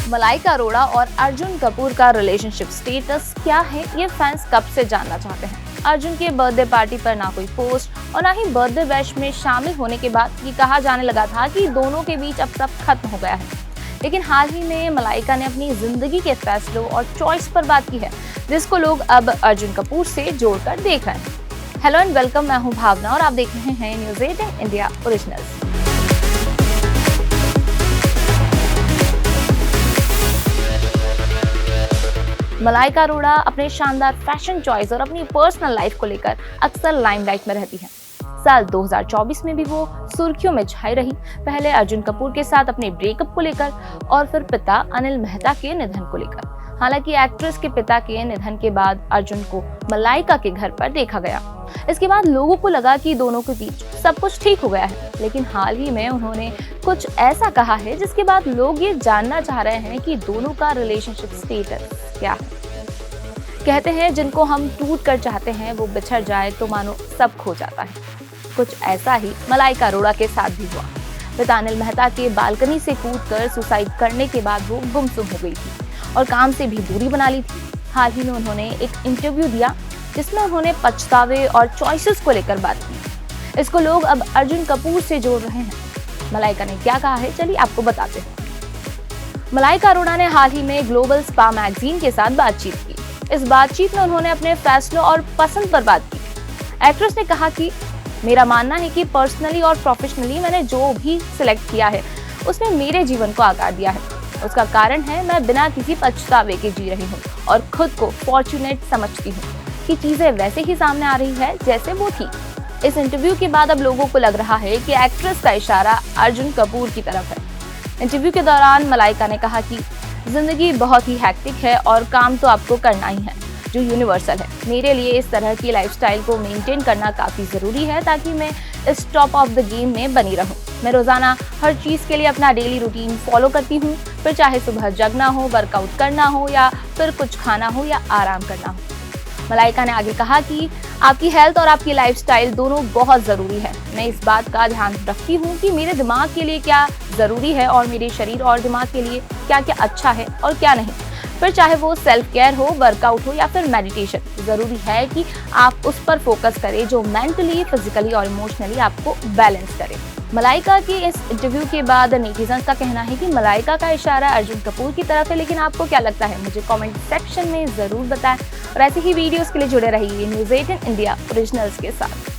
मलाइका अरोड़ा और अर्जुन कपूर का relationship status क्या है, ये फैंस कब से जानना चाहते हैं। अर्जुन के बर्थडे पार्टी पर ना कोई पोस्ट और ना ही बर्थडे बैश में शामिल होने के बाद ये कहा जाने लगा था कि दोनों के बीच अब सब खत्म हो गया है। लेकिन हाल ही में मलाइका ने अपनी जिंदगी के फैसलों और चॉइस पर बात की है, जिसको लोग अब अर्जुन कपूर से जोड़कर देख रहे हैं। हेलो एंड वेलकम, मैं हूं भावना और आप देख रहे हैं news 18 India originals. Malaika Arora अपने शानदार फैशन चॉइस और अपनी पर्सनल लाइफ को लेकर अक्सर लाइमलाइट में रहती हैं। साल 2024 में भी वो सुर्खियों में छाई रही, पहले अर्जुन कपूर के साथ अपने ब्रेकअप को लेकर और फिर पिता अनिल मेहता के निधन को लेकर। हालांकि एक्ट्रेस के पिता के निधन के बाद अर्जुन को मलाइका के घर पर देखा गया। इसके बाद लोगों को लगा कि दोनों के बीच सब कुछ ठीक हो गया है, लेकिन हाल ही में उन्होंने कुछ ऐसा कहा है जिसके बाद लोग ये जानना चाह रहे हैं कि दोनों का रिलेशनशिप स्टेटस क्या है। कहते हैं जिनको हम टूट कर चाहते हैं वो बिछड़ जाए तो मानो सब खो जाता है। कुछ ऐसा ही मलाइका अरोड़ा के साथ भी हुआ। पिता अनिल मेहता के बालकनी से कूदकर सुसाइड करने के बाद वो गुमसुम हो गई थी और काम से भी दूरी बना ली थी। हाल ही में उन्होंने एक इंटरव्यू दिया जिसमें उन्होंने पछतावे और चॉइसेस को लेकर बात की। इसको लोग अब अर्जुन कपूर से जोड़ रहे हैं। मलाइका ने क्या कहा है, चलिए आपको बताते हैं। मलाइका अरोड़ा ने हाल ही में ग्लोबल स्पा मैगजीन के साथ बातचीत की। इस बातचीत में उन्होंने अपने फैसलों और पसंद पर बात की। एक्ट्रेस ने कहा कि मेरा मानना है कि पर्सनली और प्रोफेशनली मैंने जो भी सिलेक्ट किया है उसने मेरे जीवन को आकार दिया है। उसका कारण है मैं बिना किसी पछतावे के जी रही हूँ और खुद को फॉर्चुनेट समझती हूँ कि चीजें वैसे ही सामने आ रही है जैसे वो थी। इस इंटरव्यू के बाद अब लोगों को लग रहा है कि एक्ट्रेस का इशारा अर्जुन कपूर की तरफ है। इंटरव्यू के दौरान मलाइका ने कहा कि जिंदगी बहुत ही हैक्टिक है और काम तो आपको करना ही है, जो यूनिवर्सल है। मेरे लिए इस तरह की लाइफस्टाइल को मेंटेन करना काफ़ी ज़रूरी है ताकि मैं इस टॉप ऑफ द गेम में बनी रहूं। मैं रोज़ाना हर चीज़ के लिए अपना डेली रूटीन फॉलो करती हूं, फिर चाहे सुबह जगना हो, वर्कआउट करना हो या फिर कुछ खाना हो या आराम करना हो। मलाइका ने आगे कहा कि आपकी हेल्थ और आपकी लाइफस्टाइल दोनों बहुत ज़रूरी है। मैं इस बात का ध्यान रखती हूँ कि मेरे दिमाग के लिए क्या ज़रूरी है और मेरे शरीर और दिमाग के लिए क्या क्या अच्छा है और क्या नहीं। फिर चाहे वो सेल्फ केयर हो, वर्कआउट हो या फिर मेडिटेशन, ज़रूरी है कि आप उस पर फोकस करें जो मेंटली, फिजिकली और इमोशनली आपको बैलेंस करे। मलाइका की इस इंटरव्यू के बाद नेटिजन्स का कहना है कि मलाइका का इशारा अर्जुन कपूर की तरफ है, लेकिन आपको क्या लगता है मुझे कमेंट सेक्शन में ज़रूर बताएं। और ऐसे ही वीडियोस के लिए जुड़े रहिए न्यूज़ 18 इंडिया ओरिजिनल्स के साथ।